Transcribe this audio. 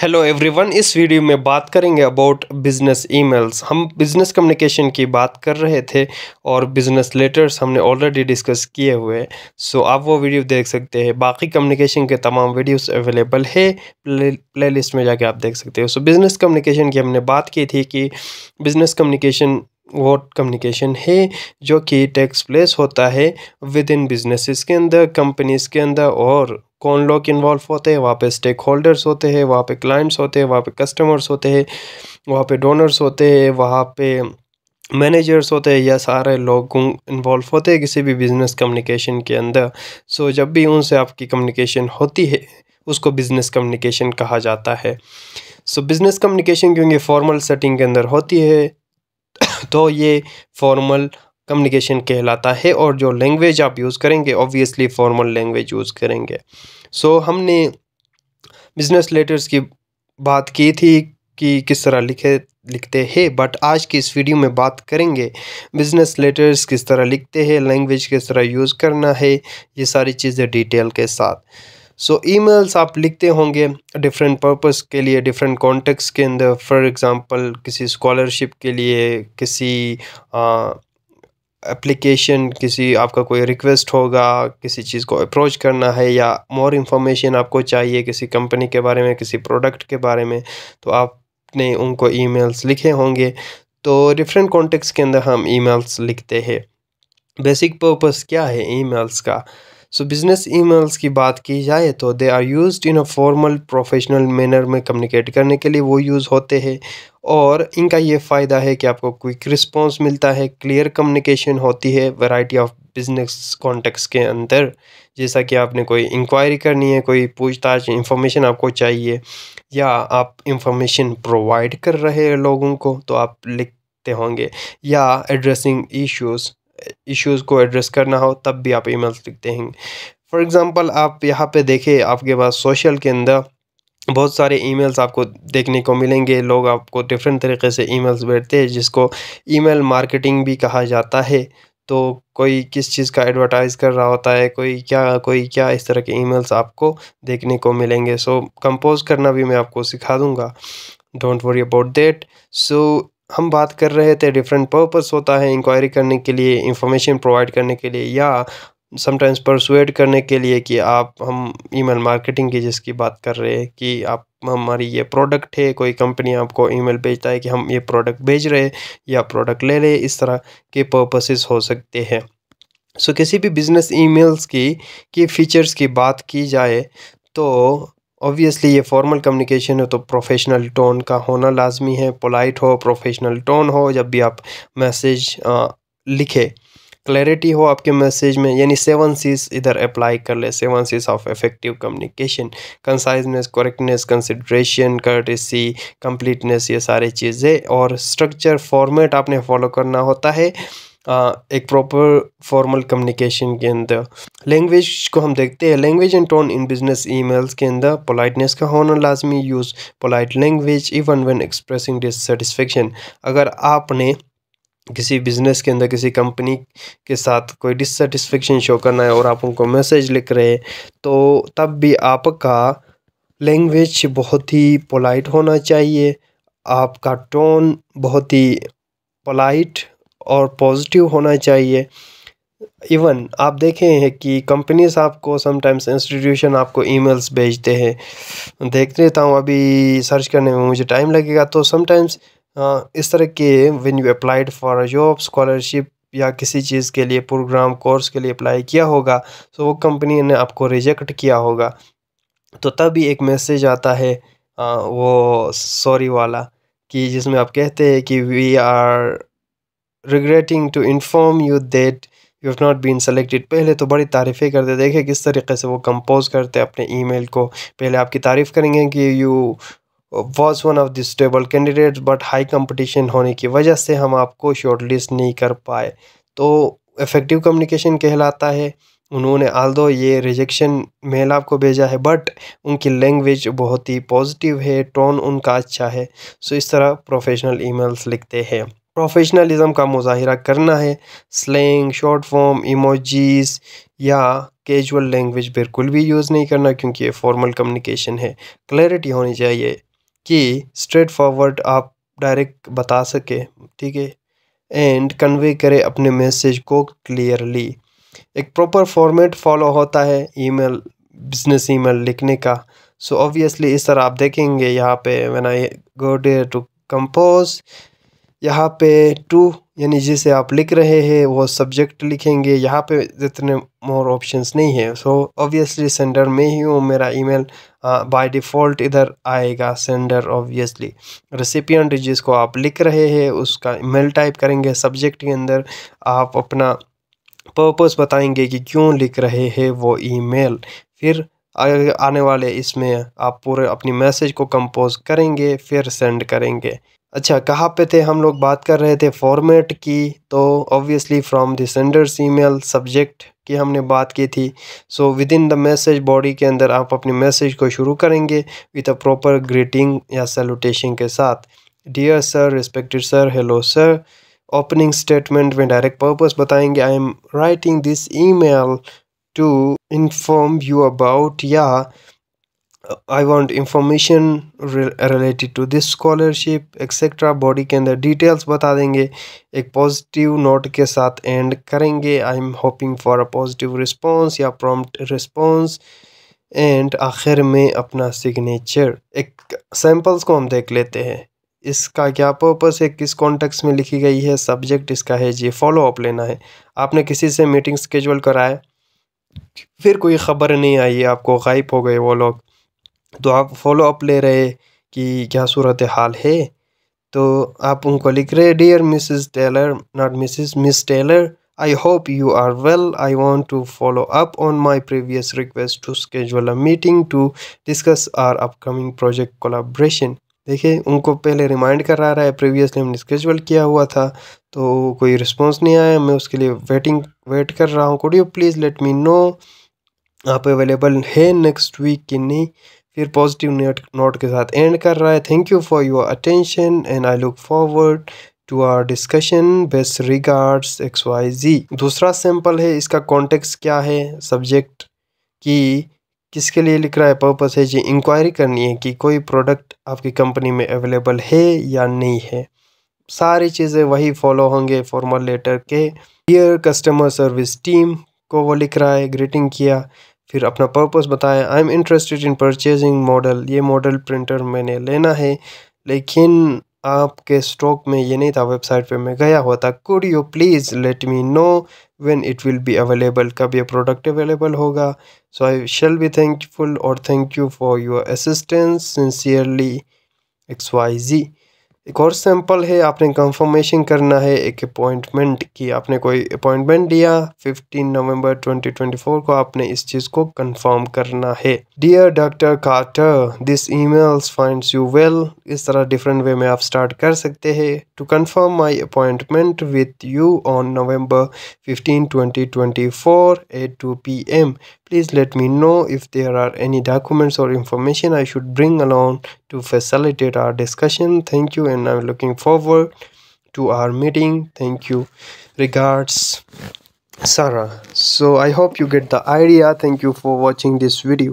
Hello everyone, इस video में बात करेंगे अबाउट बिज़नेस ईमेल्स। हम बिज़नेस कम्युनिकेशन की बात कर रहे थे और बिज़नेस लेटर्स हमने ऑलरेडी डिस्कस किए हुए हैं। सो आप वो वीडियो देख सकते हैं। बाकी कम्युनिकेशन के तमाम वीडियोस अवेलेबल है, प्लेलिस्ट में जाके आप देख सकते हो। सो बिज़नेस कम्युनिकेशन की हमने बात की थी कि बिज़नेस कम्युनिकेशन वो कम्युनिकेशन है जो कि टेक्स प्लेस होता है विद इन बिजनेसेस के अंदर, कंपनीज के अंदर। और कौन लोग इन्वॉल्व होते हैं वहाँ पे? स्टेक होल्डर्स होते हैं, वहाँ पे क्लाइंट्स होते हैं, वहाँ पे कस्टमर्स होते हैं, वहाँ पे डोनर्स होते हैं, वहाँ पे मैनेजर्स होते हैं। या सारे लोग इन्वॉल्व होते हैं किसी भी बिज़नेस कम्युनिकेशन के अंदर। सो जब भी उनसे आपकी कम्युनिकेशन होती है उसको बिज़नेस कम्युनिकेशन कहा जाता है। सो बिज़नेस कम्युनिकेशन क्योंकि फॉर्मल सेटिंग के अंदर होती है तो ये फॉर्मल कम्युनिकेशन कहलाता है। और जो लैंग्वेज आप यूज़ करेंगे ऑब्वियसली फॉर्मल लैंग्वेज यूज़ करेंगे। सो हमने बिज़नेस लेटर्स की बात की थी कि किस तरह लिखते हैं, बट आज की इस वीडियो में बात करेंगे बिज़नेस लेटर्स किस तरह लिखते हैं, लैंग्वेज किस तरह यूज़ करना है, ये सारी चीज़ें डिटेल के साथ। सो ईमेल्स आप लिखते होंगे डिफरेंट पर्पस के लिए, डिफरेंट कॉन्टेक्स्ट के अंदर। फॉर एग्जांपल किसी स्कॉलरशिप के लिए, किसी एप्लीकेशन, किसी आपका कोई रिक्वेस्ट होगा, किसी चीज़ को अप्रोच करना है या मोर इन्फॉर्मेशन आपको चाहिए किसी कंपनी के बारे में, किसी प्रोडक्ट के बारे में, तो आपने उनको ईमेल्स लिखे होंगे। तो डिफरेंट कॉन्टेक्स्ट के अंदर हम ईमेल्स लिखते हैं। बेसिक पर्पस क्या है ईमेल्स का? सो बिज़नेस ईमेल्स की बात की जाए तो they are used in a formal professional manner में कम्युनिकेट करने के लिए वो यूज़ होते हैं। और इनका ये फ़ायदा है कि आपको क्विक रिस्पॉन्स मिलता है, क्लियर कम्युनिकेशन होती है वैरायटी ऑफ बिजनेस कॉन्टेक्स्ट के अंदर। जैसा कि आपने कोई इंक्वायरी करनी है, कोई पूछताछ इंफॉर्मेशन आपको चाहिए, या आप इंफॉर्मेशन प्रोवाइड कर रहे हैं लोगों को, तो आप लिखते होंगे। या एड्रेसिंग इश्यूज़ को एड्रेस करना हो तब भी आप ईमेल्स लिखते हैं। फॉर एग्ज़ाम्पल आप यहाँ पे देखें, आपके पास सोशल के अंदर बहुत सारे ईमेल्स आपको देखने को मिलेंगे। लोग आपको डिफरेंट तरीके से ईमेल्स भेजते हैं जिसको ईमेल मार्केटिंग भी कहा जाता है। तो कोई किस चीज़ का एडवर्टाइज़ कर रहा होता है, कोई क्या, इस तरह के ईमेल्स आपको देखने को मिलेंगे। सो कंपोज करना भी मैं आपको सिखा दूँगा, डोंट वरी अबाउट दैट। सो हम बात कर रहे थे डिफरेंट पर्पस होता है इंक्वायरी करने के लिए, इंफॉर्मेशन प्रोवाइड करने के लिए, या समटाइम्स परसुएड करने के लिए कि आप हम ईमेल मार्केटिंग की जिसकी बात कर रहे हैं कि आप हमारी ये प्रोडक्ट है, कोई कंपनी आपको ईमेल भेजता है कि हम ये प्रोडक्ट भेज रहे हैं या प्रोडक्ट ले रहे, इस तरह के पर्पसेस हो सकते हैं। सो किसी भी बिज़नेस ईमेल्स की फीचर्स की बात की जाए तो ऑब्वियसली ये फॉर्मल कम्युनिकेशन है तो प्रोफेशनल टोन का होना लाजमी है। पोलाइट हो, प्रोफेशनल टोन हो जब भी आप मैसेज लिखे, क्लैरिटी हो आपके मैसेज में, यानी 7 C's इधर अप्लाई कर ले। 7 C's of effective communication: conciseness, correctness, consideration, courtesy, completeness, ये सारी चीज़ें। और स्ट्रक्चर फॉर्मेट आपने फॉलो करना होता है एक प्रॉपर फॉर्मल कम्युनिकेशन के अंदर। लैंग्वेज को हम देखते हैं, language and tone in business emails के अंदर पोलाइटनेस का होना लाजमी। Use polite language even when expressing dissatisfaction. अगर आपने किसी बिज़नेस के अंदर किसी कंपनी के साथ कोई डिससेटिस्फेक्शन शो करना है और आप उनको मैसेज लिख रहे हैं, तो तब भी आपका लैंग्वेज बहुत ही पोलाइट होना चाहिए, आपका टोन बहुत ही पोलाइट और पॉजिटिव होना चाहिए। इवन आप देखे हैं कि कंपनीज आपको समटाइम्स, इंस्टीट्यूशन आपको ईमेल्स भेजते हैं। देख लेता हूँ, अभी सर्च करने में मुझे टाइम लगेगा। तो समटाइम्स इस तरह के when you applied for a job, scholarship या किसी चीज़ के लिए, प्रोग्राम कोर्स के लिए अप्लाई किया होगा, तो वो कंपनी ने आपको रिजेक्ट किया होगा, तो तभी एक मैसेज आता है वो सॉरी वाला, कि जिसमें आप कहते हैं कि we are regretting to inform you that you have not been selected. पहले तो बड़ी तारीफ़ें करते, देखे किस तरीके से वो कंपोज करते अपने ईमेल को। पहले आपकी तारीफ़ करेंगे कि you was one of the stable candidate, but high competition होने की वजह से हम आपको शॉर्टलिस्ट नहीं कर पाए। तो इफ़ेक्टिव कम्युनिकेशन कहलाता है। उन्होंने आल्दो ये रिजेक्शन मेल आपको भेजा है, बट उनकी लैंग्वेज बहुत ही पॉजिटिव है, टोन उनका अच्छा है। सो इस तरह प्रोफेशनल ईमेल्स लिखते हैं। प्रोफेशनलिज्म का मुजाहिरा करना है, स्लैंग, शॉर्ट फॉर्म, इमोजीज या कैजुअल लैंग्वेज बिल्कुल भी यूज़ नहीं करना, क्योंकि ये फॉर्मल कम्युनिकेशन है। क्लैरिटी होनी चाहिए, कि स्ट्रेट फॉरवर्ड आप डायरेक्ट बता सके, ठीक है, एंड कन्वे करे अपने मैसेज को क्लियरली। एक प्रॉपर फॉर्मेट फॉलो होता है ईमेल, बिजनेस ईमेल लिखने का। सो ऑब्वियसली इस तरह आप देखेंगे यहाँ पे when I go there to compose, यहाँ पे टू यानी जिसे आप लिख रहे हैं वो सब्जेक्ट लिखेंगे। यहाँ पे जितने मोर ऑप्शंस नहीं है। सो ऑब्वियसली सेंडर में ही हूँ, मेरा ईमेल बाय डिफ़ॉल्ट इधर आएगा सेंडर। ऑब्वियसली रेसिपिएंट जिसको आप लिख रहे हैं उसका ईमेल टाइप करेंगे, सब्जेक्ट के अंदर आप अपना पर्पस बताएंगे कि क्यों लिख रहे हैं वो ईमेल। फिर आने वाले इसमें आप पूरे अपनी मैसेज को कंपोज करेंगे, फिर सेंड करेंगे। अच्छा, कहाँ पे थे हम लोग? बात कर रहे थे फॉर्मेट की। तो obviously from the senders email subject की हमने बात की थी। So within the message body के अंदर आप अपनी मैसेज को शुरू करेंगे विद अ प्रॉपर ग्रीटिंग या सैल्यूटेशन के साथ। Dear sir, respected sir, hello sir. Opening statement में डायरेक्ट पर्पस बताएंगे, I am writing this email to inform you about, या I want information related to this scholarship etcetera. Body के अंदर details बता देंगे, एक पॉजिटिव नोट के साथ एंड करेंगे, I am hoping for a positive response या प्रॉम्प्ट रिस्पॉन्स, एंड आखिर में अपना सिग्नेचर। एक सैम्पल्स को हम देख लेते हैं, इसका क्या पर्पस है, किस कॉन्टेक्स्ट में लिखी गई है। सब्जेक्ट इसका है जी फॉलो अप लेना है। आपने किसी से मीटिंग स्केड्यूल कराया, फिर कोई ख़बर नहीं आई, आपको गायब हो गए वो लोग, तो आप फॉलो अप ले रहे कि क्या सूरत हाल है। तो आप उनको लिख रहे, dear Mrs Taylor, not Mrs, Miss Taylor, I hope you are well, I want to follow up on my previous request to schedule a meeting to discuss our upcoming project collaboration. देखिए, उनको पहले remind करा रहा है, previously हमने schedule किया हुआ था तो कोई रिस्पॉन्स नहीं आया, मैं उसके लिए वेट कर रहा हूँ। Could you please let me know आप अवेलेबल है नेक्स्ट वीक कि नहीं। फिर पॉजिटिव नोट के साथ एंड कर रहा है, thank you for your attention and I look forward to our discussion, best regards XYZ। दूसरा सैंपल है, इसका कॉन्टेक्स्ट क्या है, सब्जेक्ट की किसके लिए लिख रहा है, पर्पस है जी इंक्वायरी करनी है कि कोई प्रोडक्ट आपकी कंपनी में अवेलेबल है या नहीं है। सारी चीज़ें वही फॉलो होंगे फॉर्मल लेटर के। डियर कस्टमर सर्विस टीम को वो लिख रहा है, ग्रीटिंग किया, फिर अपना पर्पस बताया, I am interested in purchasing model, ये मॉडल प्रिंटर मैंने लेना है लेकिन आपके स्टॉक में ये नहीं था, वेबसाइट पे मैं गया हुआ था। Could you please let me know when it will be available, कब ये प्रोडक्ट अवेलेबल होगा। सो आई शैल बी थैंकफुल और thank you for your assistance, sincerely XYZ। एक और सैंपल है, आपने कंफर्मेशन करना है एक अपॉइंटमेंट की। आपने कोई अपॉइंटमेंट दिया 15 नवंबर 2024 को, आपने इस चीज़ को कंफर्म करना है। Dear doctor Carter, this emails finds you well. इस तरह डिफरेंट वे में आप स्टार्ट कर सकते हैं। To confirm my appointment with you on November 15 2024 at 2 PM, please let me know if there are any documents or information I should bring along to facilitate our discussion. Thank you and I'm looking forward to our meeting. Thank you. Regards, Sarah. So I hope you get the idea. Thank you for watching this video.